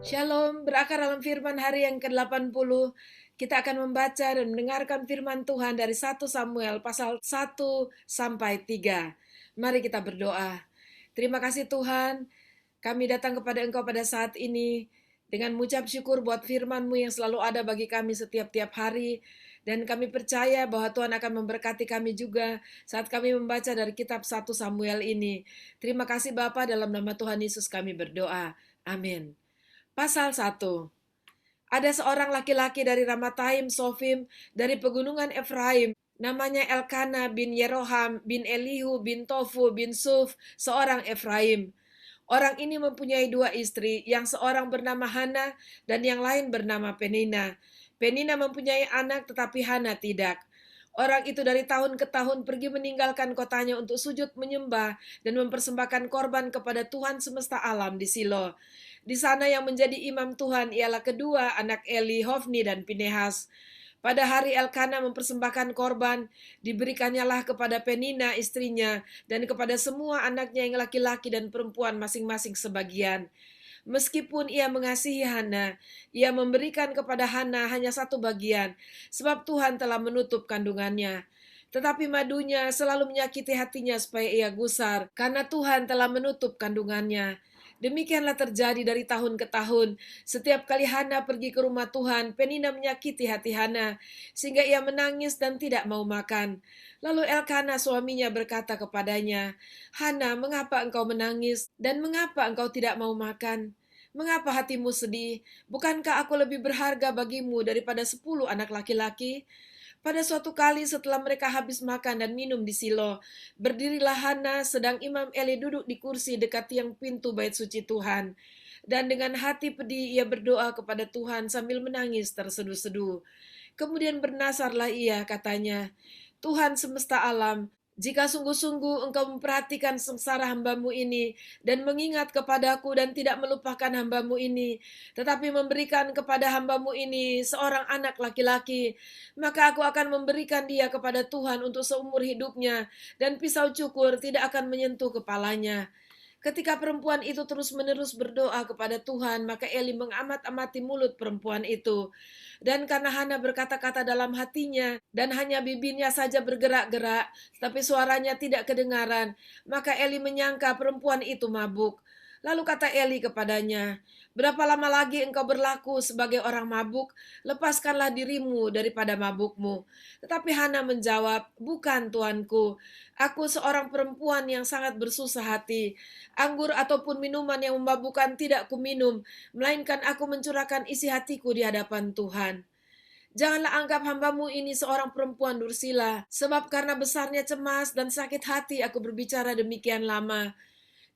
Shalom, berakar dalam firman hari yang ke-80. Kita akan membaca dan mendengarkan firman Tuhan dari 1 Samuel pasal 1 sampai 3. Mari kita berdoa. Terima kasih Tuhan, kami datang kepada Engkau pada saat ini dengan mengucap syukur buat firman-Mu yang selalu ada bagi kami setiap-tiap hari. Dan kami percaya bahwa Tuhan akan memberkati kami juga saat kami membaca dari kitab 1 Samuel ini. Terima kasih Bapa, dalam nama Tuhan Yesus kami berdoa. Amin. Pasal 1. Ada seorang laki-laki dari Ramataim Sofim dari pegunungan Efraim, namanya Elkana bin Yeroham bin Elihu bin Tofu bin Suf, seorang Efraim. Orang ini mempunyai dua istri, yang seorang bernama Hana dan yang lain bernama Penina. Penina mempunyai anak tetapi Hana tidak. Orang itu dari tahun ke tahun pergi meninggalkan kotanya untuk sujud menyembah dan mempersembahkan korban kepada Tuhan semesta alam di Silo. Di sana yang menjadi imam Tuhan ialah kedua anak Eli, Hofni dan Pinehas. Pada hari Elkana mempersembahkan korban, diberikannya kepada Penina istrinya dan kepada semua anaknya yang laki-laki dan perempuan masing-masing sebagian. Meskipun ia mengasihi Hana, ia memberikan kepada Hana hanya satu bagian, sebab Tuhan telah menutup kandungannya. Tetapi madunya selalu menyakiti hatinya supaya ia gusar, karena Tuhan telah menutup kandungannya. Demikianlah terjadi dari tahun ke tahun. Setiap kali Hana pergi ke rumah Tuhan, Penina menyakiti hati Hana, sehingga ia menangis dan tidak mau makan. Lalu Elkana suaminya berkata kepadanya, Hana, mengapa engkau menangis dan mengapa engkau tidak mau makan? Mengapa hatimu sedih? Bukankah aku lebih berharga bagimu daripada 10 anak laki-laki? Pada suatu kali setelah mereka habis makan dan minum di Silo, berdirilah Hana sedang Imam Eli duduk di kursi dekat tiang pintu bait suci Tuhan. Dan dengan hati pedih ia berdoa kepada Tuhan sambil menangis terseduh-seduh. Kemudian bernasarlah ia, katanya, Tuhan semesta alam, jika sungguh-sungguh engkau memperhatikan sengsara hambamu ini dan mengingat kepadaku dan tidak melupakan hambamu ini, tetapi memberikan kepada hambamu ini seorang anak laki-laki, maka aku akan memberikan dia kepada Tuhan untuk seumur hidupnya, dan pisau cukur tidak akan menyentuh kepalanya. Ketika perempuan itu terus-menerus berdoa kepada Tuhan, maka Eli mengamat-amati mulut perempuan itu. Dan karena Hana berkata-kata dalam hatinya, dan hanya bibirnya saja bergerak-gerak, tapi suaranya tidak kedengaran, maka Eli menyangka perempuan itu mabuk. Lalu kata Eli kepadanya, berapa lama lagi engkau berlaku sebagai orang mabuk? Lepaskanlah dirimu daripada mabukmu. Tetapi Hana menjawab, bukan tuanku, aku seorang perempuan yang sangat bersusah hati. Anggur ataupun minuman yang memabukkan tidak kuminum, melainkan aku mencurahkan isi hatiku di hadapan Tuhan. Janganlah anggap hambamu ini seorang perempuan dursila, sebab karena besarnya cemas dan sakit hati aku berbicara demikian lama.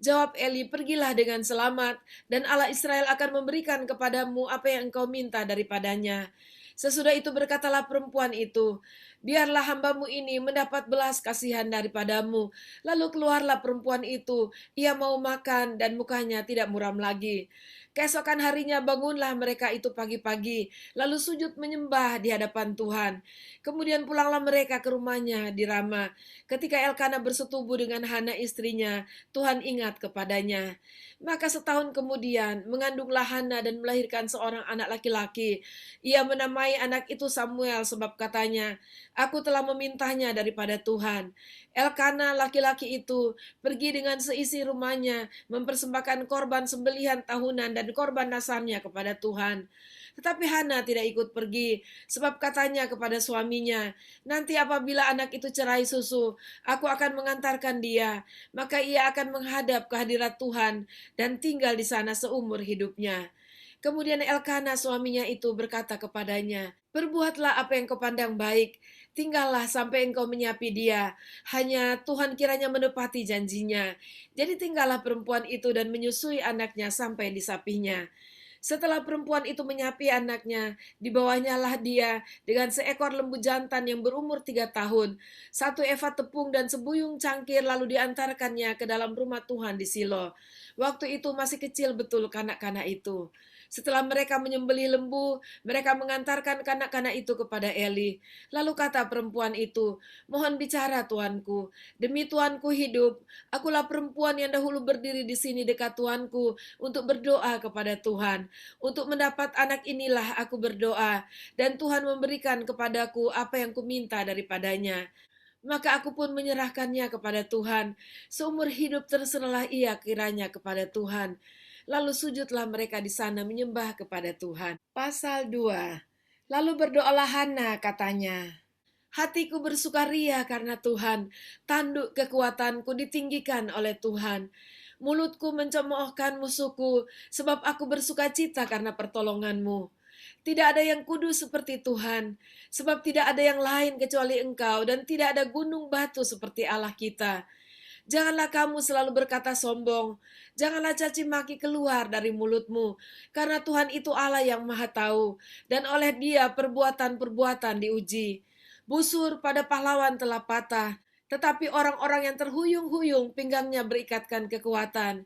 Jawab Eli, pergilah dengan selamat, dan Allah Israel akan memberikan kepadamu apa yang engkau minta daripadanya. Sesudah itu berkatalah perempuan itu, biarlah hambamu ini mendapat belas kasihan daripadamu. Lalu keluarlah perempuan itu, ia mau makan dan mukanya tidak muram lagi. Keesokan harinya bangunlah mereka itu pagi-pagi, lalu sujud menyembah di hadapan Tuhan. Kemudian pulanglah mereka ke rumahnya di Rama. Ketika Elkana bersetubuh dengan Hana istrinya, Tuhan ingat kepadanya. Maka setahun kemudian mengandunglah Hana dan melahirkan seorang anak laki-laki. Ia menamai anak itu Samuel sebab katanya, aku telah memintanya daripada Tuhan. Elkana laki-laki itu pergi dengan seisi rumahnya mempersembahkan korban sembelihan tahunan dan korban nasarnya kepada Tuhan. Tetapi Hana tidak ikut pergi, sebab katanya kepada suaminya, nanti apabila anak itu cerai susu, aku akan mengantarkan dia, maka ia akan menghadap ke hadirat Tuhan dan tinggal di sana seumur hidupnya. Kemudian Elkana suaminya itu berkata kepadanya, perbuatlah apa yang kau pandang baik, tinggallah sampai engkau menyapi dia, hanya Tuhan kiranya menepati janjinya. Jadi tinggallah perempuan itu dan menyusui anaknya sampai disapinya. Setelah perempuan itu menyapi anaknya, dibawanya lah dia dengan seekor lembu jantan yang berumur 3 tahun, 1 eva tepung dan sebuyung cangkir, lalu diantarkannya ke dalam rumah Tuhan di Silo. Waktu itu masih kecil betul kanak-kanak itu. Setelah mereka menyembelih lembu, mereka mengantarkan kanak-kanak itu kepada Eli. Lalu kata perempuan itu, "Mohon bicara, tuanku. Demi tuanku hidup, akulah perempuan yang dahulu berdiri di sini dekat tuanku untuk berdoa kepada Tuhan. Untuk mendapat anak inilah aku berdoa, dan Tuhan memberikan kepadaku apa yang kuminta daripadanya. Maka aku pun menyerahkannya kepada Tuhan. Seumur hidup terserahlah ia kiranya kepada Tuhan." Lalu sujudlah mereka di sana menyembah kepada Tuhan. Pasal 2. Lalu berdoalah Hana, katanya, "Hatiku bersukaria karena Tuhan, tanduk kekuatanku ditinggikan oleh Tuhan. Mulutku mencemoohkan musuhku, sebab aku bersukacita karena pertolonganmu. Tidak ada yang kudus seperti Tuhan, sebab tidak ada yang lain kecuali Engkau, dan tidak ada gunung batu seperti Allah kita. Janganlah kamu selalu berkata sombong, janganlah caci maki keluar dari mulutmu, karena Tuhan itu Allah yang maha tahu, dan oleh Dia perbuatan-perbuatan diuji. Busur pada pahlawan telah patah, tetapi orang-orang yang terhuyung-huyung pinggangnya berikatkan kekuatan.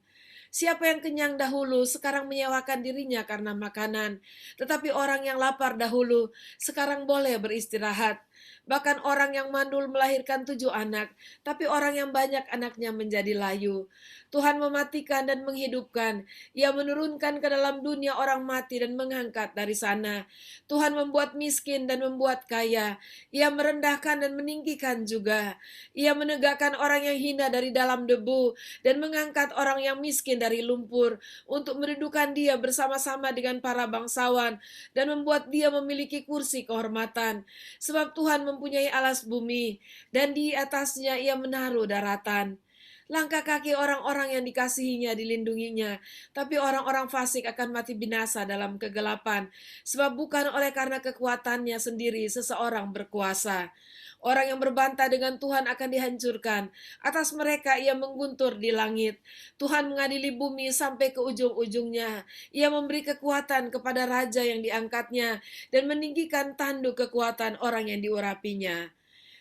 Siapa yang kenyang dahulu sekarang menyewakan dirinya karena makanan, tetapi orang yang lapar dahulu sekarang boleh beristirahat. Bahkan orang yang mandul melahirkan 7 anak, tapi orang yang banyak anaknya menjadi layu. Tuhan mematikan dan menghidupkan. Ia menurunkan ke dalam dunia orang mati dan mengangkat dari sana. Tuhan membuat miskin dan membuat kaya. Ia merendahkan dan meninggikan juga. Ia menegakkan orang yang hina dari dalam debu dan mengangkat orang yang miskin dari lumpur untuk mendudukan dia bersama-sama dengan para bangsawan dan membuat dia memiliki kursi kehormatan. Sebab Tuhan mempunyai alas bumi, dan di atasnya ia menaruh daratan. Langkah kaki orang-orang yang dikasihinya dilindunginya, tapi orang-orang fasik akan mati binasa dalam kegelapan, sebab bukan oleh karena kekuatannya sendiri seseorang berkuasa. Orang yang berbantah dengan Tuhan akan dihancurkan, atas mereka ia mengguntur di langit. Tuhan mengadili bumi sampai ke ujung-ujungnya. Ia memberi kekuatan kepada raja yang diangkatnya, dan meninggikan tanduk kekuatan orang yang diurapinya.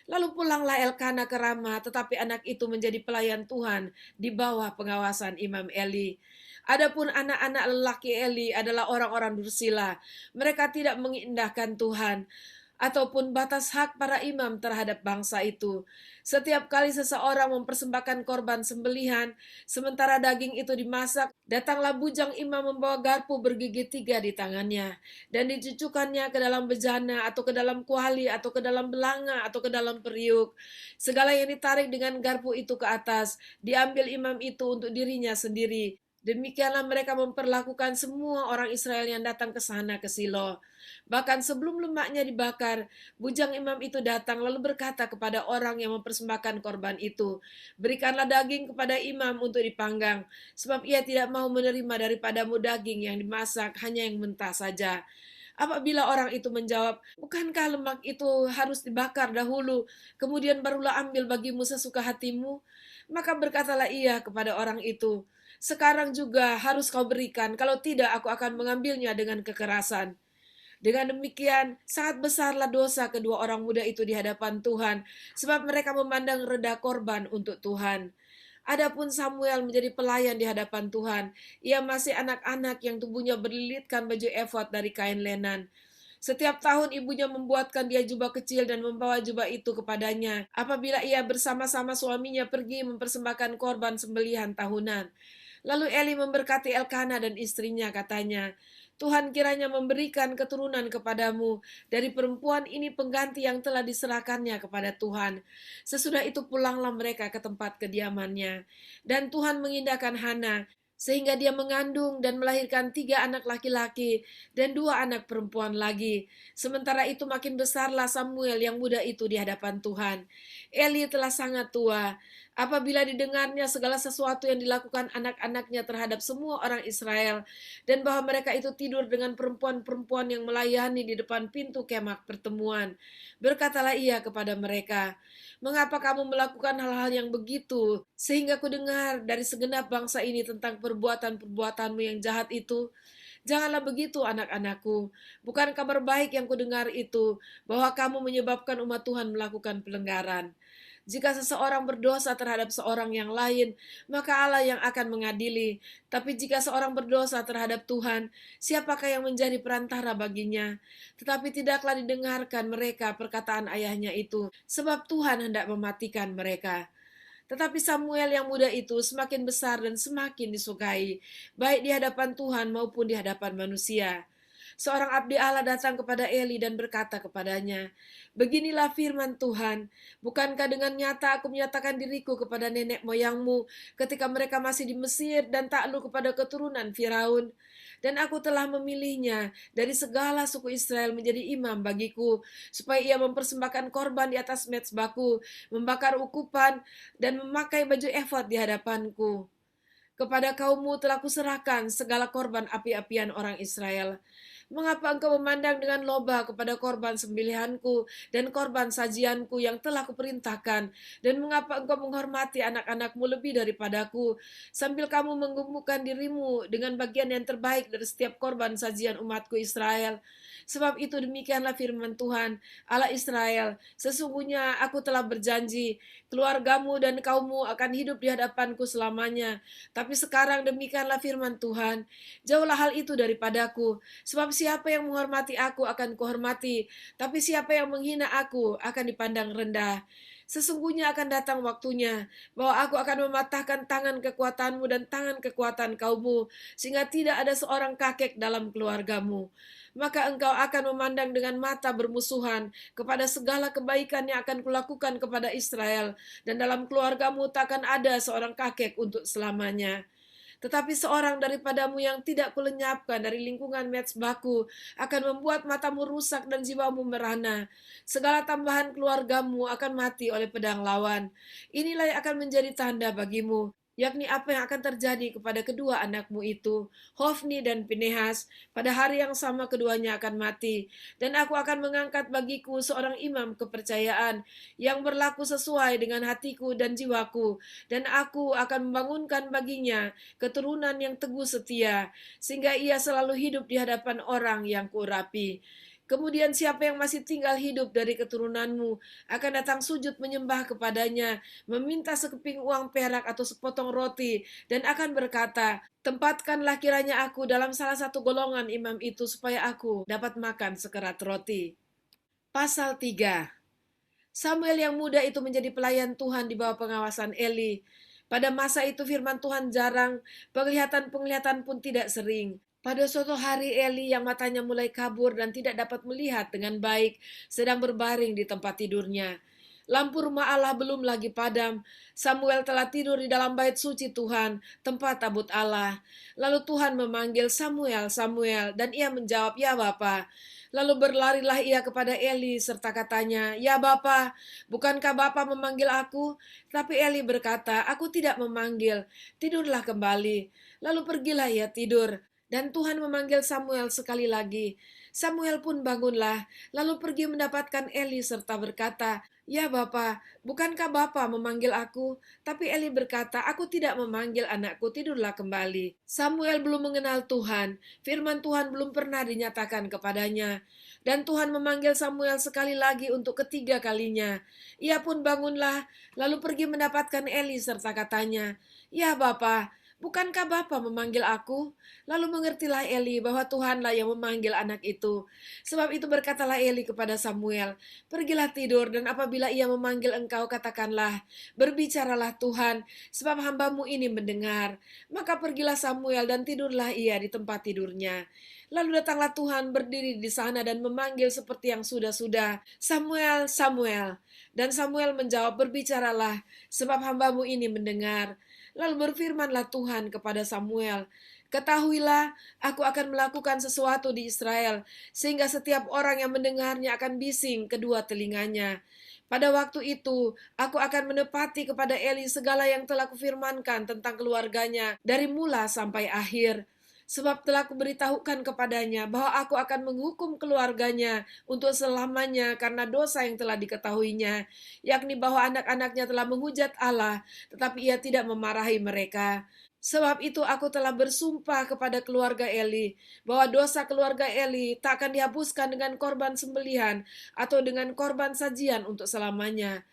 Lalu pulanglah Elkana ke Rama, tetapi anak itu menjadi pelayan Tuhan di bawah pengawasan Imam Eli. Adapun anak-anak lelaki Eli adalah orang-orang dursila. Mereka tidak mengindahkan Tuhan ataupun batas hak para imam terhadap bangsa itu. Setiap kali seseorang mempersembahkan korban sembelihan, sementara daging itu dimasak, datanglah bujang imam membawa garpu bergigi 3 di tangannya, dan dicucukkannya ke dalam bejana, atau ke dalam kuali, atau ke dalam belanga, atau ke dalam periuk. Segala yang ditarik dengan garpu itu ke atas, diambil imam itu untuk dirinya sendiri. Demikianlah mereka memperlakukan semua orang Israel yang datang ke sana ke Silo. Bahkan sebelum lemaknya dibakar, bujang imam itu datang lalu berkata kepada orang yang mempersembahkan korban itu, "Berikanlah daging kepada imam untuk dipanggang, sebab ia tidak mau menerima daripadamu daging yang dimasak, hanya yang mentah saja." Apabila orang itu menjawab, "Bukankah lemak itu harus dibakar dahulu, kemudian barulah ambil bagimu sesuka hatimu?" Maka berkatalah ia kepada orang itu, "Sekarang juga harus kau berikan, kalau tidak aku akan mengambilnya dengan kekerasan." Dengan demikian, sangat besarlah dosa kedua orang muda itu di hadapan Tuhan, sebab mereka memandang rendah korban untuk Tuhan. Adapun Samuel menjadi pelayan di hadapan Tuhan. Ia masih anak-anak yang tubuhnya berlilitkan baju efod dari kain lenan. Setiap tahun ibunya membuatkan dia jubah kecil dan membawa jubah itu kepadanya apabila ia bersama-sama suaminya pergi mempersembahkan korban sembelihan tahunan. Lalu Eli memberkati Elkana dan istrinya, katanya, "Tuhan kiranya memberikan keturunan kepadamu dari perempuan ini pengganti yang telah diserahkannya kepada Tuhan." Sesudah itu pulanglah mereka ke tempat kediamannya. Dan Tuhan mengindahkan Hana, sehingga dia mengandung dan melahirkan 3 anak laki-laki dan 2 anak perempuan lagi. Sementara itu makin besarlah Samuel yang muda itu di hadapan Tuhan. Eli telah sangat tua. Apabila didengarnya segala sesuatu yang dilakukan anak-anaknya terhadap semua orang Israel, dan bahwa mereka itu tidur dengan perempuan-perempuan yang melayani di depan pintu kemah pertemuan, berkatalah ia kepada mereka, "Mengapa kamu melakukan hal-hal yang begitu, sehingga kudengar dari segenap bangsa ini tentang perbuatan-perbuatanmu yang jahat itu? Janganlah begitu, anak-anakku. Bukan kabar baik yang kudengar itu, bahwa kamu menyebabkan umat Tuhan melakukan pelanggaran." Jika seseorang berdosa terhadap seorang yang lain, maka Allah yang akan mengadili. Tapi jika seorang berdosa terhadap Tuhan, siapakah yang menjadi perantara baginya? Tetapi tidaklah didengarkan mereka perkataan ayahnya itu, sebab Tuhan hendak mematikan mereka. Tetapi Samuel yang muda itu semakin besar dan semakin disukai, baik di hadapan Tuhan maupun di hadapan manusia. Seorang abdi Allah datang kepada Eli dan berkata kepadanya, "Beginilah firman Tuhan, bukankah dengan nyata aku menyatakan diriku kepada nenek moyangmu ketika mereka masih di Mesir dan takluk kepada keturunan Firaun? Dan aku telah memilihnya dari segala suku Israel menjadi imam bagiku, supaya ia mempersembahkan korban di atas mezbaku, membakar ukupan, dan memakai baju efod di hadapanku. Kepada kaummu telah kuserahkan segala korban api-apian orang Israel. Mengapa engkau memandang dengan loba kepada korban sembelihanku dan korban sajianku yang telah kuperintahkan? Dan mengapa engkau menghormati anak-anakmu lebih daripadaku, sambil kamu menggumulkan dirimu dengan bagian yang terbaik dari setiap korban sajian umatku Israel? Sebab itu demikianlah firman Tuhan, Allah Israel, sesungguhnya aku telah berjanji, keluargamu dan kaummu akan hidup di hadapanku selamanya. Tapi sekarang demikianlah firman Tuhan, jauhlah hal itu daripadaku, sebab siapa yang menghormati aku akan kuhormati, tapi siapa yang menghina aku akan dipandang rendah. Sesungguhnya akan datang waktunya bahwa aku akan mematahkan tangan kekuatanmu dan tangan kekuatan kaummu, sehingga tidak ada seorang kakek dalam keluargamu. Maka engkau akan memandang dengan mata bermusuhan kepada segala kebaikan yang akan kulakukan kepada Israel, dan dalam keluargamu takkan ada seorang kakek untuk selamanya. Tetapi seorang daripadamu yang tidak kulenyapkan dari lingkungan mezbaku akan membuat matamu rusak dan jiwamu merana. Segala tambahan keluargamu akan mati oleh pedang lawan. Inilah yang akan menjadi tanda bagimu, yakni apa yang akan terjadi kepada kedua anakmu itu, Hofni dan Pinehas. Pada hari yang sama keduanya akan mati, dan aku akan mengangkat bagiku seorang imam kepercayaan yang berlaku sesuai dengan hatiku dan jiwaku, dan aku akan membangunkan baginya keturunan yang teguh setia, sehingga ia selalu hidup di hadapan orang yang kuurapi. Kemudian siapa yang masih tinggal hidup dari keturunanmu akan datang sujud menyembah kepadanya, meminta sekeping uang perak atau sepotong roti, dan akan berkata, tempatkanlah kiranya aku dalam salah satu golongan imam itu supaya aku dapat makan sekerat roti. Pasal 3. Samuel yang muda itu menjadi pelayan Tuhan di bawah pengawasan Eli. Pada masa itu firman Tuhan jarang, penglihatan-penglihatan pun tidak sering. Pada suatu hari Eli yang matanya mulai kabur dan tidak dapat melihat dengan baik sedang berbaring di tempat tidurnya. Lampu rumah Allah belum lagi padam. Samuel telah tidur di dalam bait suci Tuhan, tempat tabut Allah. Lalu Tuhan memanggil Samuel, Samuel, dan ia menjawab, "Ya Bapa." Lalu berlarilah ia kepada Eli serta katanya, "Ya Bapa, bukankah Bapa memanggil aku?" Tapi Eli berkata, "Aku tidak memanggil, tidurlah kembali." Lalu pergilah ia tidur. Dan Tuhan memanggil Samuel sekali lagi. Samuel pun bangunlah, lalu pergi mendapatkan Eli serta berkata, "Ya Bapa, bukankah Bapa memanggil aku?" Tapi Eli berkata, "Aku tidak memanggil anakku, tidurlah kembali." Samuel belum mengenal Tuhan, firman Tuhan belum pernah dinyatakan kepadanya. Dan Tuhan memanggil Samuel sekali lagi untuk ketiga kalinya. Ia pun bangunlah, lalu pergi mendapatkan Eli serta katanya, "Ya Bapa, bukankah Bapa memanggil aku?" Lalu mengertilah Eli bahwa Tuhanlah yang memanggil anak itu. Sebab itu berkatalah Eli kepada Samuel, "Pergilah tidur, dan apabila ia memanggil engkau, katakanlah, 'Berbicaralah Tuhan, sebab hambamu ini mendengar.'" Maka pergilah Samuel dan tidurlah ia di tempat tidurnya. Lalu datanglah Tuhan berdiri di sana dan memanggil seperti yang sudah-sudah, "Samuel, Samuel." Dan Samuel menjawab, "Berbicaralah, sebab hambamu ini mendengar." Lalu berfirmanlah Tuhan kepada Samuel, "Ketahuilah, aku akan melakukan sesuatu di Israel, sehingga setiap orang yang mendengarnya akan bising kedua telinganya. Pada waktu itu, aku akan menepati kepada Eli segala yang telah kufirmankan tentang keluarganya dari mula sampai akhir. Sebab telah kuberitahukan kepadanya bahwa aku akan menghukum keluarganya untuk selamanya karena dosa yang telah diketahuinya, yakni bahwa anak-anaknya telah menghujat Allah, tetapi ia tidak memarahi mereka. Sebab itu aku telah bersumpah kepada keluarga Eli, bahwa dosa keluarga Eli tak akan dihapuskan dengan korban sembelihan atau dengan korban sajian untuk selamanya.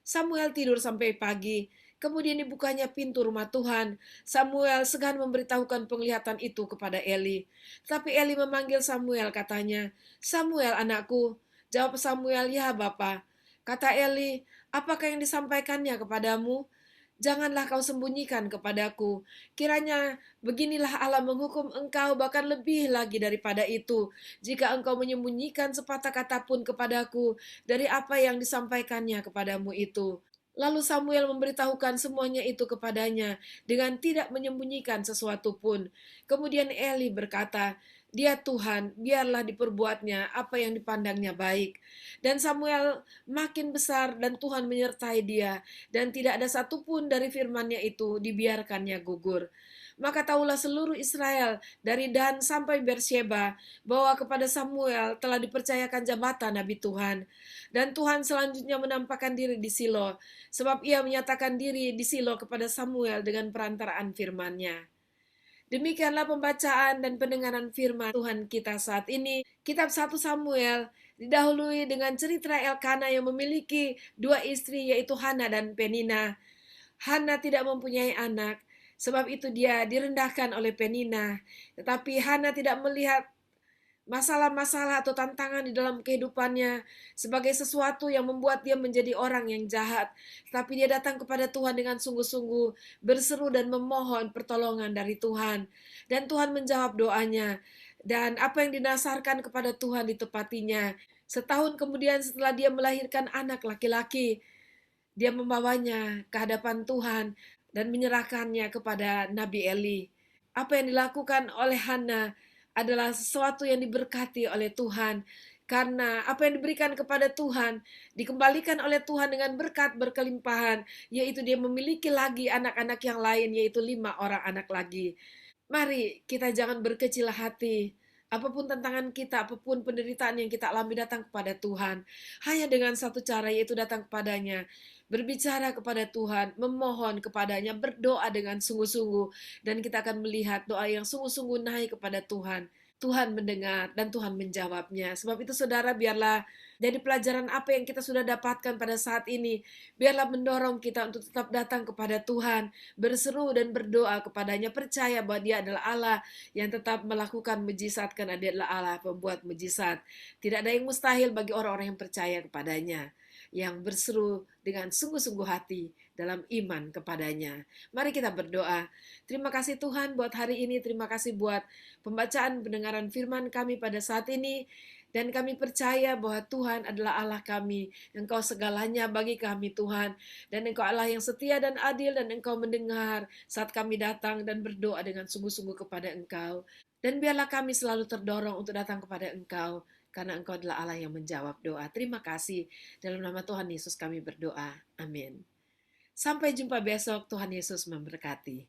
Samuel tidur sampai pagi. Kemudian dibukanya pintu rumah Tuhan. Samuel segan memberitahukan penglihatan itu kepada Eli. Tapi Eli memanggil Samuel, katanya, "Samuel, anakku." Jawab Samuel, "Ya, Bapa." Kata Eli, "Apakah yang disampaikannya kepadamu? Janganlah kau sembunyikan kepadaku. Kiranya beginilah Allah menghukum engkau bahkan lebih lagi daripada itu, jika engkau menyembunyikan sepatah kata pun kepadaku dari apa yang disampaikannya kepadamu itu." Lalu Samuel memberitahukan semuanya itu kepadanya dengan tidak menyembunyikan sesuatu pun. Kemudian Eli berkata, "Dia Tuhan, biarlah diperbuatnya apa yang dipandangnya baik." Dan Samuel makin besar dan Tuhan menyertai dia, dan tidak ada satupun dari firman-Nya itu dibiarkannya gugur. Maka tahulah seluruh Israel dari Dan sampai Beersheba bahwa kepada Samuel telah dipercayakan jabatan Nabi Tuhan. Dan Tuhan selanjutnya menampakkan diri di Silo, sebab ia menyatakan diri di Silo kepada Samuel dengan perantaraan firman-Nya. Demikianlah pembacaan dan pendengaran firman Tuhan kita saat ini. Kitab 1 Samuel didahului dengan cerita Elkana yang memiliki dua istri, yaitu Hana dan Penina. Hana tidak mempunyai anak, sebab itu dia direndahkan oleh Penina. Tetapi Hana tidak melihat masalah-masalah atau tantangan di dalam kehidupannya sebagai sesuatu yang membuat dia menjadi orang yang jahat. Tapi dia datang kepada Tuhan dengan sungguh-sungguh, berseru dan memohon pertolongan dari Tuhan. Dan Tuhan menjawab doanya. Dan apa yang dinasarkan kepada Tuhan ditepatinya. Setahun kemudian setelah dia melahirkan anak laki-laki, dia membawanya ke hadapan Tuhan dan menyerahkannya kepada Nabi Eli. Apa yang dilakukan oleh Hana adalah sesuatu yang diberkati oleh Tuhan, karena apa yang diberikan kepada Tuhan dikembalikan oleh Tuhan dengan berkat berkelimpahan, yaitu dia memiliki lagi anak-anak yang lain, yaitu 5 orang anak lagi. Mari kita jangan berkecil hati. Apapun tantangan kita, apapun penderitaan yang kita alami, datang kepada Tuhan. Hanya dengan satu cara, yaitu datang kepadanya. Berbicara kepada Tuhan, memohon kepadanya, berdoa dengan sungguh-sungguh. Dan kita akan melihat doa yang sungguh-sungguh naik kepada Tuhan. Tuhan mendengar dan Tuhan menjawabnya. Sebab itu saudara, biarlah jadi pelajaran apa yang kita sudah dapatkan pada saat ini. Biarlah mendorong kita untuk tetap datang kepada Tuhan, berseru dan berdoa kepadanya, percaya bahwa Dia adalah Allah yang tetap melakukan mujizat, karena Dia adalah Allah pembuat mujizat. Tidak ada yang mustahil bagi orang-orang yang percaya kepadanya, yang berseru dengan sungguh-sungguh hati dalam iman kepadanya. Mari kita berdoa. Terima kasih Tuhan buat hari ini, terima kasih buat pembacaan pendengaran firman kami pada saat ini. Dan kami percaya bahwa Tuhan adalah Allah kami. Engkau segalanya bagi kami Tuhan. Dan Engkau Allah yang setia dan adil, dan Engkau mendengar saat kami datang dan berdoa dengan sungguh-sungguh kepada Engkau. Dan biarlah kami selalu terdorong untuk datang kepada Engkau, karena Engkau adalah Allah yang menjawab doa. Terima kasih. Dalam nama Tuhan Yesus kami berdoa. Amin. Sampai jumpa besok. Tuhan Yesus memberkati.